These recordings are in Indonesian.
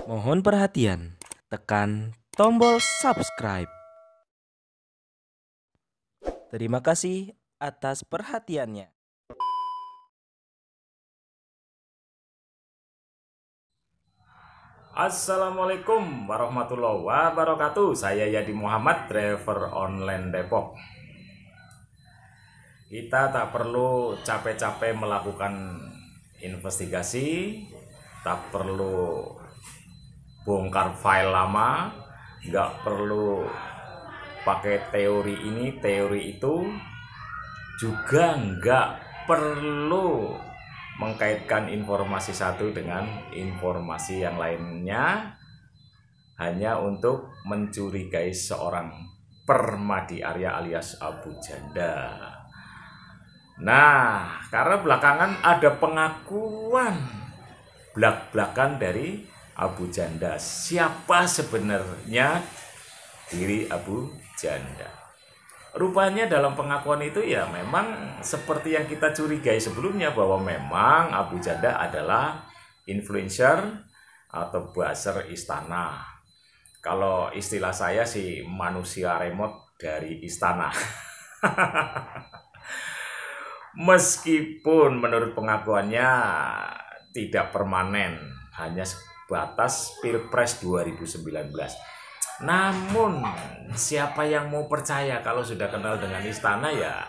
Mohon perhatian, tekan tombol subscribe. Terima kasih atas perhatiannya. Assalamualaikum warahmatullahi wabarakatuh. Saya Yadi Muhammad, driver online Depok. Kita tak perlu capek-capek melakukan investigasi, tak perlu bongkar file lama, nggak perlu pakai teori ini, teori itu, juga nggak perlu mengkaitkan informasi satu dengan informasi yang lainnya hanya untuk mencurigai seorang Permadi Arya alias Abu Janda. Nah, karena belakangan ada pengakuan belak-belakan dari Abu Janda. Siapa sebenarnya diri Abu Janda? Rupanya dalam pengakuan itu ya memang seperti yang kita curigai sebelumnya, bahwa memang Abu Janda adalah influencer atau buzzer istana. Kalau istilah saya sih manusia remote dari istana. Meskipun menurut pengakuannya tidak permanen, hanya sebatas Pilpres 2019. Namun siapa yang mau percaya kalau sudah kenal dengan istana, ya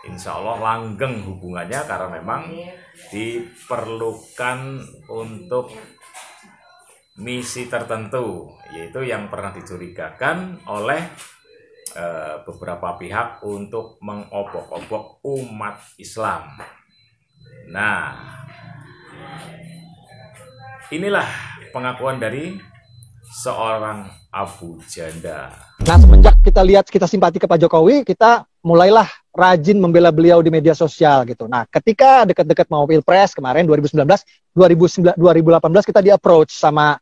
insya Allah langgeng hubungannya, karena memang diperlukan untuk misi tertentu, yaitu yang pernah dicurigakan oleh beberapa pihak untuk mengobok-obok umat Islam. Nah, inilah pengakuan dari seorang Abu Janda. Nah, semenjak kita lihat, kita simpati ke Pak Jokowi, kita mulailah rajin membela beliau di media sosial gitu. Nah, ketika dekat-dekat mau Pilpres kemarin 2019, 2018 kita di-approach sama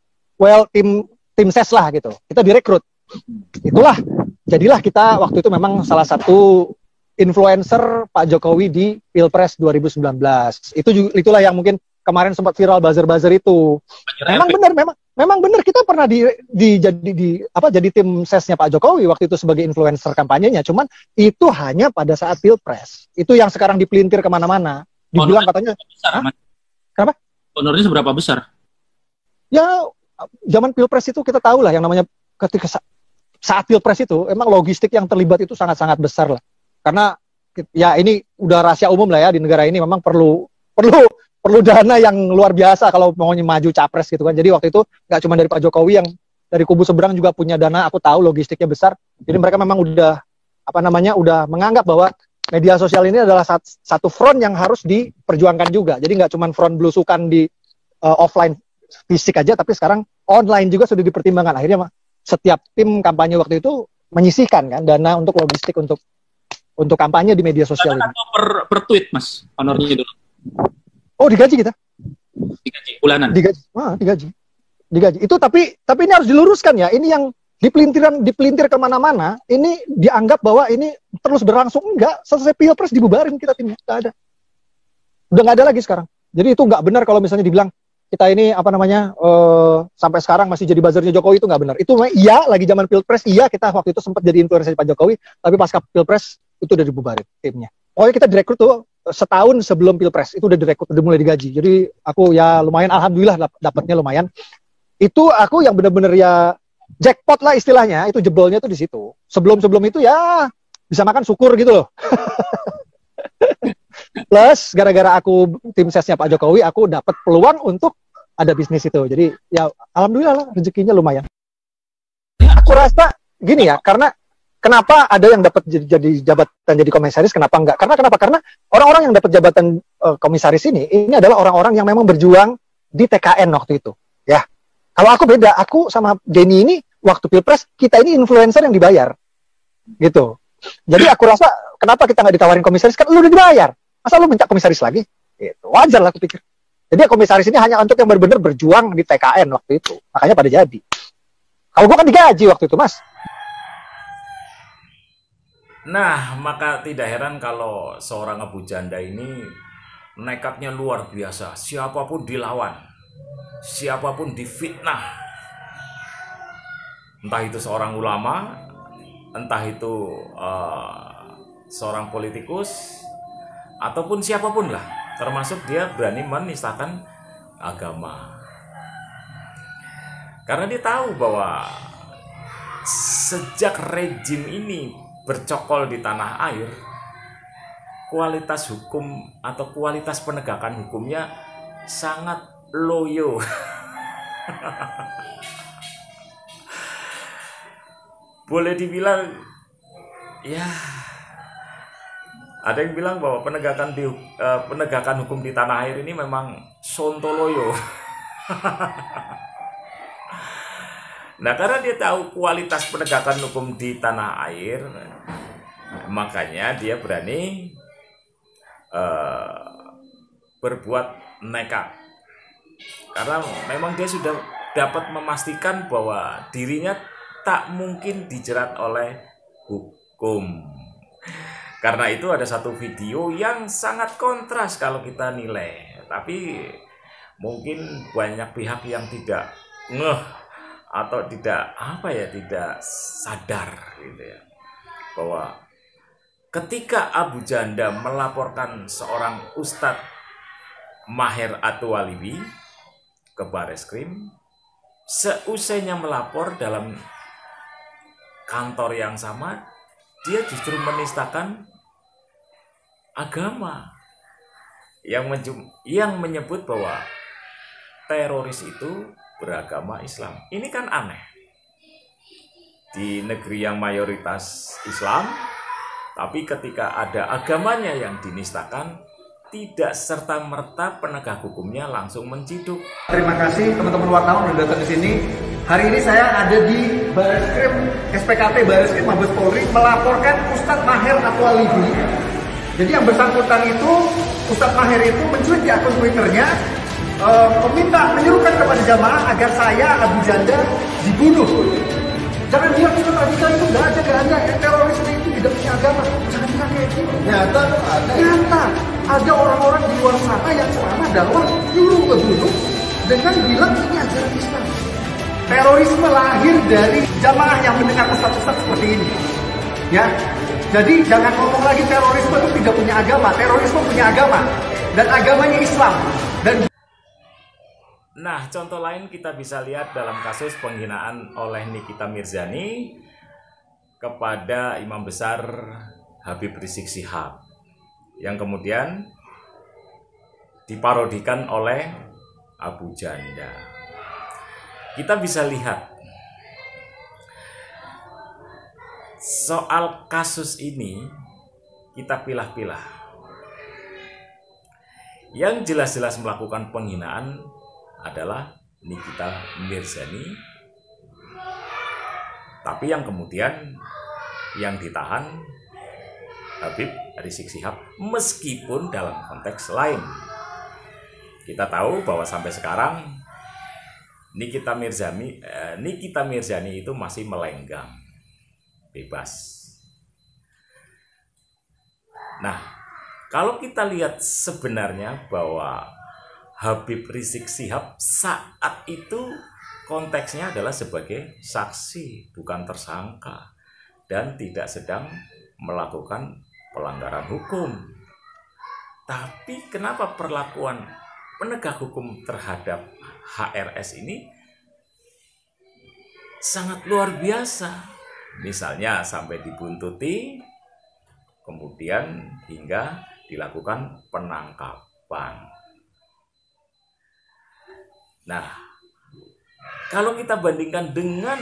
tim ses lah gitu. Kita direkrut. Itulah, jadilah kita waktu itu memang salah satu influencer Pak Jokowi di Pilpres 2019. Itulah yang mungkin kemarin sempat viral buzzer-buzzer itu. Memang benar kita pernah jadi tim sesnya Pak Jokowi waktu itu sebagai influencer kampanyenya. Cuman itu hanya pada saat Pilpres. Itu yang sekarang dipelintir kemana-mana. Dibilang katanya, besar, kenapa? Honornya seberapa besar? Ya, zaman Pilpres itu kita tahu lah yang namanya ketika saat Pilpres itu emang logistik yang terlibat itu sangat-sangat besar lah. Karena ya ini udah rahasia umum lah ya, di negara ini memang perlu dana yang luar biasa kalau mau maju capres gitu kan. Jadi waktu itu nggak cuma dari Pak Jokowi, yang dari kubu seberang juga punya dana. Aku tahu logistiknya besar. Jadi mereka memang udah menganggap bahwa media sosial ini adalah satu front yang harus diperjuangkan juga. Jadi nggak cuma front belusukan di offline fisik aja, tapi sekarang online juga sudah dipertimbangkan. Akhirnya setiap tim kampanye waktu itu menyisihkan kan dana untuk logistik untuk kampanye di media sosial ini. Atau per tweet, Mas, honornya dulu. Oh, digaji kita? Digaji bulanan. Digaji. Itu tapi ini harus diluruskan ya. Ini yang dipelintir kemana-mana. Ini dianggap bahwa ini terus berlangsung. Enggak, selesai Pilpres dibubarin kita timnya. Enggak ada. Udah nggak ada lagi sekarang. Jadi itu nggak benar kalau misalnya dibilang kita ini sampai sekarang masih jadi buzzernya Jokowi, itu nggak benar. Itu iya lagi zaman Pilpres, iya kita waktu itu sempat jadi influencer Pak Jokowi, tapi pasca Pilpres itu udah dibubarin timnya. Pokoknya kita direkrut tuh setahun sebelum Pilpres, itu udah direkrut, udah mulai digaji. Jadi aku ya lumayan, alhamdulillah dapatnya lumayan. Itu aku yang benar-benar ya jackpot lah istilahnya, itu jebolnya tuh di situ. Sebelum itu ya bisa makan syukur gitu loh. Plus gara-gara aku tim sesnya Pak Jokowi, aku dapat peluang untuk ada bisnis itu. Jadi ya alhamdulillah lah, rezekinya lumayan. Aku rasa gini ya, karena kenapa ada yang dapat jadi jabatan jadi komisaris, kenapa enggak? Karena orang-orang yang dapat jabatan komisaris ini adalah orang-orang yang memang berjuang di TKN waktu itu. Ya, kalau aku beda, aku sama Denny ini waktu Pilpres kita ini influencer yang dibayar, gitu. Jadi aku rasa kenapa kita nggak ditawarin komisaris, kan lu udah dibayar, masa lu minta komisaris lagi? Gitu. Wajar lah aku pikir. Jadi komisaris ini hanya untuk yang benar-benar berjuang di TKN waktu itu, makanya pada jadi. Kalau gua kan digaji waktu itu, Mas. Nah, maka tidak heran kalau seorang Abu Janda ini nekatnya luar biasa. Siapapun dilawan. siapapun difitnah, entah itu seorang ulama, entah itu seorang politikus, ataupun siapapun lah, termasuk dia berani menistakan agama. Karena dia tahu bahwa sejak rejim ini bercokol di tanah air, kualitas hukum atau kualitas penegakan hukumnya sangat loyo. Boleh dibilang, ya, ada yang bilang bahwa penegakan hukum di tanah air ini memang sontoloyo. Nah, karena dia tahu kualitas penegakan hukum di tanah air, makanya dia berani berbuat nekat. Karena memang dia sudah dapat memastikan bahwa dirinya tak mungkin dijerat oleh hukum. Karena itu ada satu video yang sangat kontras kalau kita nilai. Tapi mungkin banyak pihak yang tidak ngeh atau tidak tidak sadar gitu ya, bahwa ketika Abu Janda melaporkan seorang Ustadz Maher Atualibi ke Bareskrim, seusainya melapor dalam kantor yang sama, dia justru menistakan agama yang menyebut bahwa teroris itu beragama Islam. Ini kan aneh. Di negeri yang mayoritas Islam, tapi ketika ada agamanya yang dinistakan, tidak serta-merta penegak hukumnya langsung menciduk. Terima kasih teman-teman wartawan yang datang ke sini. Hari ini saya ada di Bareskrim SPKT Bareskrim Mabes Polri melaporkan Ustadz Maher Atualibi. Jadi yang bersangkutan itu, Ustadz Maher itu mencuit di akun Twitternya, menyuruhkan kepada jamaah agar saya, Abu Janda, dibunuh. Jangan bilang Islam radikal itu nggak ada. Terorisme itu tidak punya agama. Jangan bilang kayak gitu. Nyata ada. Nyata ada orang-orang di luar sana yang selama dakwah nyuruh ngebunuh dengan bilang ini ajaran Islam. Terorisme lahir dari jamaah yang mendengar ustaz-ustaz seperti ini. Ya, jadi jangan ngomong lagi terorisme itu tidak punya agama. Terorisme punya agama dan agamanya Islam. Nah, contoh lain kita bisa lihat dalam kasus penghinaan oleh Nikita Mirzani kepada Imam Besar Habib Rizik Syihab, yang kemudian diparodikan oleh Abu Janda. Kita bisa lihat soal kasus ini, kita pilah-pilah. Yang jelas-jelas melakukan penghinaan adalah Nikita Mirzani, tapi yang kemudian yang ditahan Habib Rizik Syihab, meskipun dalam konteks lain. Kita tahu bahwa sampai sekarang Nikita Mirzani itu masih melenggang bebas. Nah, kalau kita lihat sebenarnya bahwa Habib Rizik Syihab saat itu konteksnya adalah sebagai saksi, bukan tersangka, dan tidak sedang melakukan pelanggaran hukum. Tapi kenapa perlakuan penegak hukum terhadap HRS ini sangat luar biasa? Misalnya sampai dibuntuti, kemudian hingga dilakukan penangkapan. Nah, kalau kita bandingkan dengan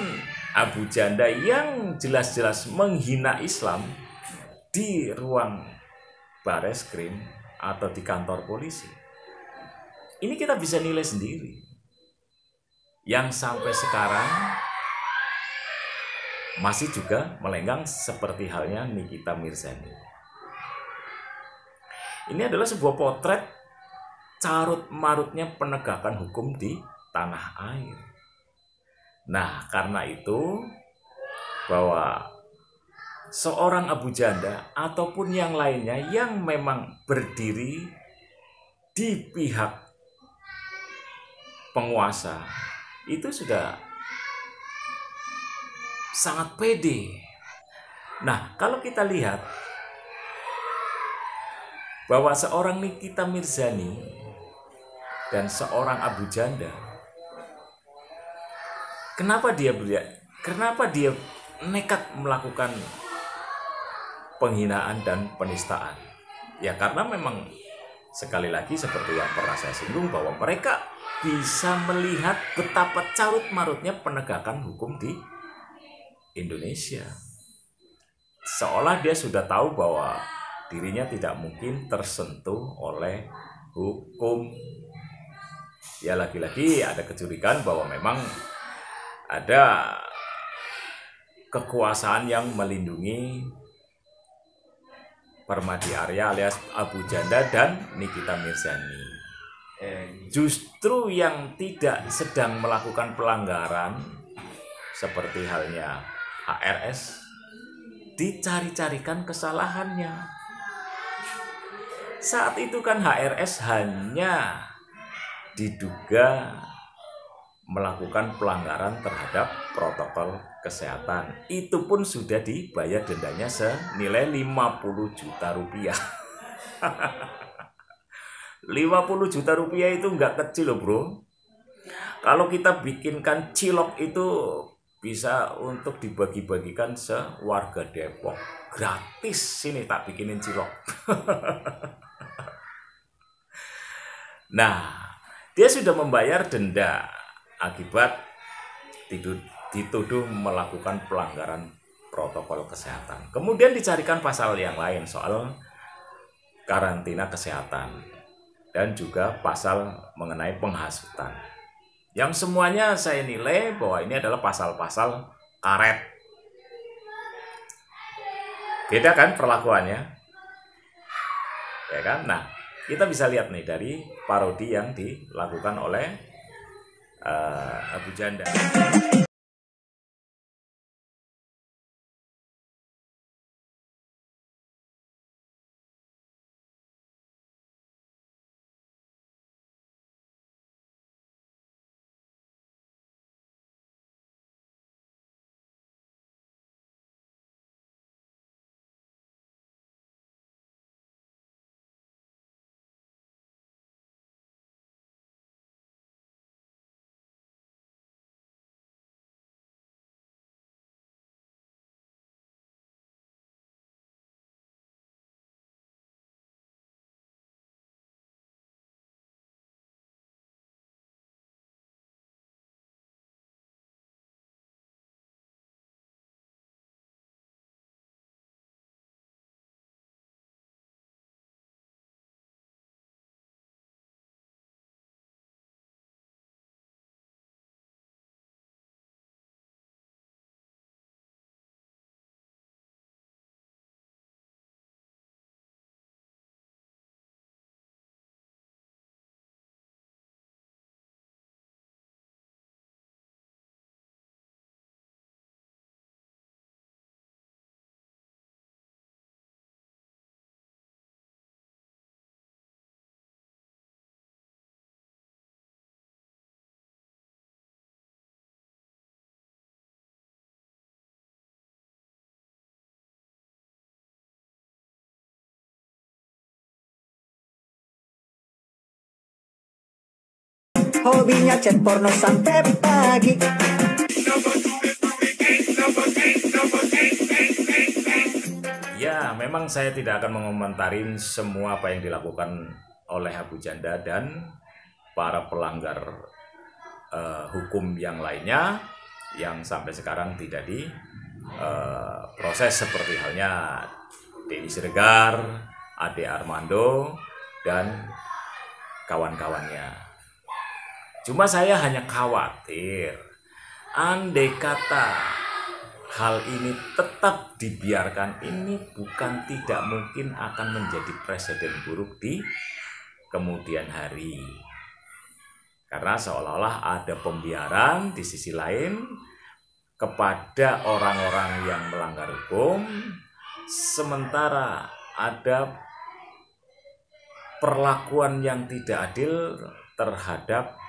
Abu Janda yang jelas-jelas menghina Islam di ruang Bareskrim atau di kantor polisi, ini kita bisa nilai sendiri. Yang sampai sekarang masih juga melenggang seperti halnya Nikita Mirzani. Ini adalah sebuah potret carut marutnya penegakan hukum di tanah air. Nah, karena itu bahwa seorang Abu Janda ataupun yang lainnya yang memang berdiri di pihak penguasa itu sudah sangat pede. Nah, kalau kita lihat bahwa seorang Nikita Mirzani dan seorang Abu Janda, kenapa dia nekat melakukan penghinaan dan penistaan? Ya karena memang sekali lagi seperti yang pernah saya singgung bahwa mereka bisa melihat betapa carut marutnya penegakan hukum di Indonesia. Seolah dia sudah tahu bahwa dirinya tidak mungkin tersentuh oleh hukum. Ya lagi-lagi ada kecurigaan bahwa memang ada kekuasaan yang melindungi Permadi Arya alias Abu Janda dan Nikita Mirzani. Justru yang tidak sedang melakukan pelanggaran seperti halnya HRS dicari-carikan kesalahannya. Saat itu kan HRS hanya diduga melakukan pelanggaran terhadap protokol kesehatan. Itu pun sudah dibayar dendanya senilai 50 juta rupiah. 50 juta rupiah itu nggak kecil loh bro. Kalau kita bikinkan cilok itu bisa untuk dibagi-bagikan sewarga Depok. Gratis, sini tak bikinin cilok. Nah, dia sudah membayar denda akibat dituduh melakukan pelanggaran protokol kesehatan. Kemudian dicarikan pasal yang lain soal karantina kesehatan dan juga pasal mengenai penghasutan. Yang semuanya saya nilai bahwa ini adalah pasal-pasal karet. Beda kan perlakuannya? Ya kan? Nah, kita bisa lihat nih dari parodi yang dilakukan oleh Abu Janda. Hobinya chat porno sampai pagi. Ya, memang saya tidak akan mengomentarin semua apa yang dilakukan oleh Abu Janda dan para pelanggar hukum yang lainnya yang sampai sekarang tidak diproses seperti halnya Denny Siregar, Ade Armando, dan kawan-kawannya. Cuma saya hanya khawatir, andai kata hal ini tetap dibiarkan, ini bukan tidak mungkin akan menjadi presiden buruk di kemudian hari. Karena seolah-olah ada pembiaran di sisi lain kepada orang-orang yang melanggar hukum, sementara ada perlakuan yang tidak adil terhadap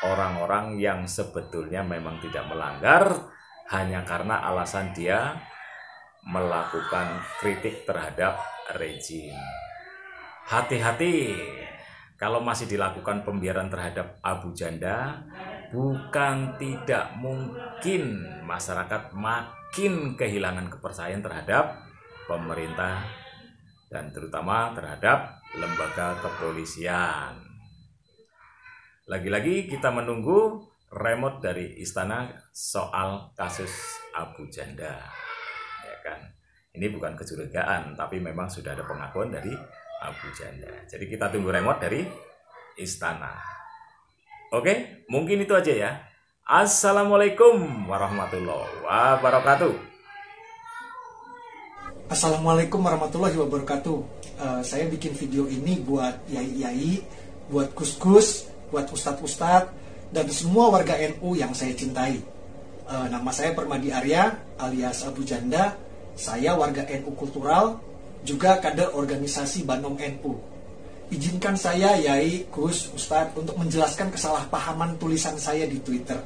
orang-orang yang sebetulnya memang tidak melanggar hanya karena alasan dia melakukan kritik terhadap rejim. Hati-hati kalau masih dilakukan pembiaran terhadap Abu Janda, bukan tidak mungkin masyarakat makin kehilangan kepercayaan terhadap pemerintah dan terutama terhadap lembaga kepolisian. Lagi-lagi kita menunggu remote dari istana soal kasus Abu Janda. Ya kan? Ini bukan kecurigaan, tapi memang sudah ada pengakuan dari Abu Janda. Jadi kita tunggu remote dari istana. Oke, mungkin itu aja ya. Assalamualaikum warahmatullahi wabarakatuh. Assalamualaikum warahmatullahi wabarakatuh. Saya bikin video ini buat yai-yai, buat kus-kus, buat ustadz-ustadz, dan semua warga NU yang saya cintai. Nama saya Permadi Arya alias Abu Janda. Saya warga NU Kultural, juga kader organisasi Banom NU. Izinkan saya, yai, kus, ustadz, untuk menjelaskan kesalahpahaman tulisan saya di Twitter.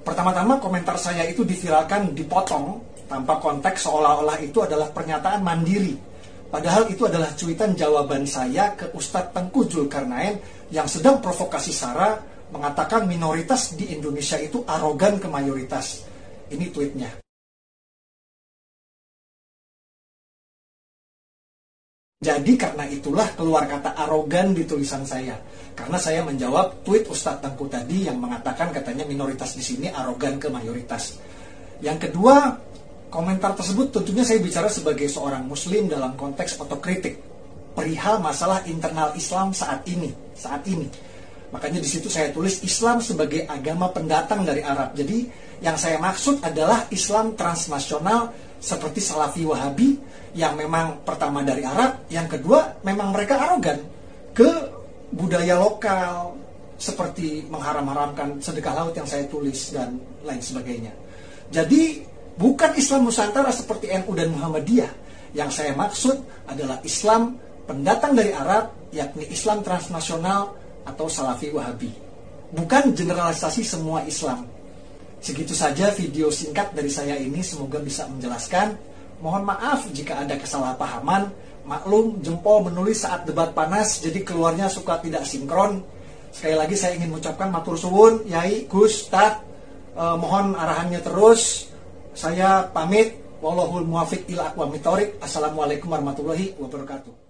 Pertama-tama komentar saya itu diviralkan, dipotong tanpa konteks seolah-olah itu adalah pernyataan mandiri. Padahal itu adalah cuitan jawaban saya ke Ustadz Tengku Zulkarnain yang sedang provokasi sara mengatakan minoritas di Indonesia itu arogan ke mayoritas. Ini tweetnya. Jadi karena itulah keluar kata arogan di tulisan saya. Karena saya menjawab tweet Ustadz Tengku tadi yang mengatakan katanya minoritas di sini arogan ke mayoritas. Yang kedua, komentar tersebut tentunya saya bicara sebagai seorang muslim dalam konteks otokritik perihal masalah internal Islam saat ini. Makanya di situ saya tulis Islam sebagai agama pendatang dari Arab. Jadi yang saya maksud adalah Islam transnasional seperti Salafi Wahabi yang memang pertama dari Arab, yang kedua memang mereka arogan ke budaya lokal seperti mengharam-haramkan sedekah laut yang saya tulis dan lain sebagainya. Jadi bukan Islam Nusantara seperti NU dan Muhammadiyah. Yang saya maksud adalah Islam pendatang dari Arab, yakni Islam transnasional atau Salafi Wahabi. Bukan generalisasi semua Islam. Segitu saja video singkat dari saya ini, semoga bisa menjelaskan. Mohon maaf jika ada kesalahpahaman. Maklum, jempol menulis saat debat panas, jadi keluarnya suka tidak sinkron. Sekali lagi saya ingin mengucapkan matur suwun, Yai, Gus, Tat. Mohon arahannya terus. Saya pamit. Wallahul muwafiq ila aqwamit thoriq. Assalamualaikum warahmatullahi wabarakatuh.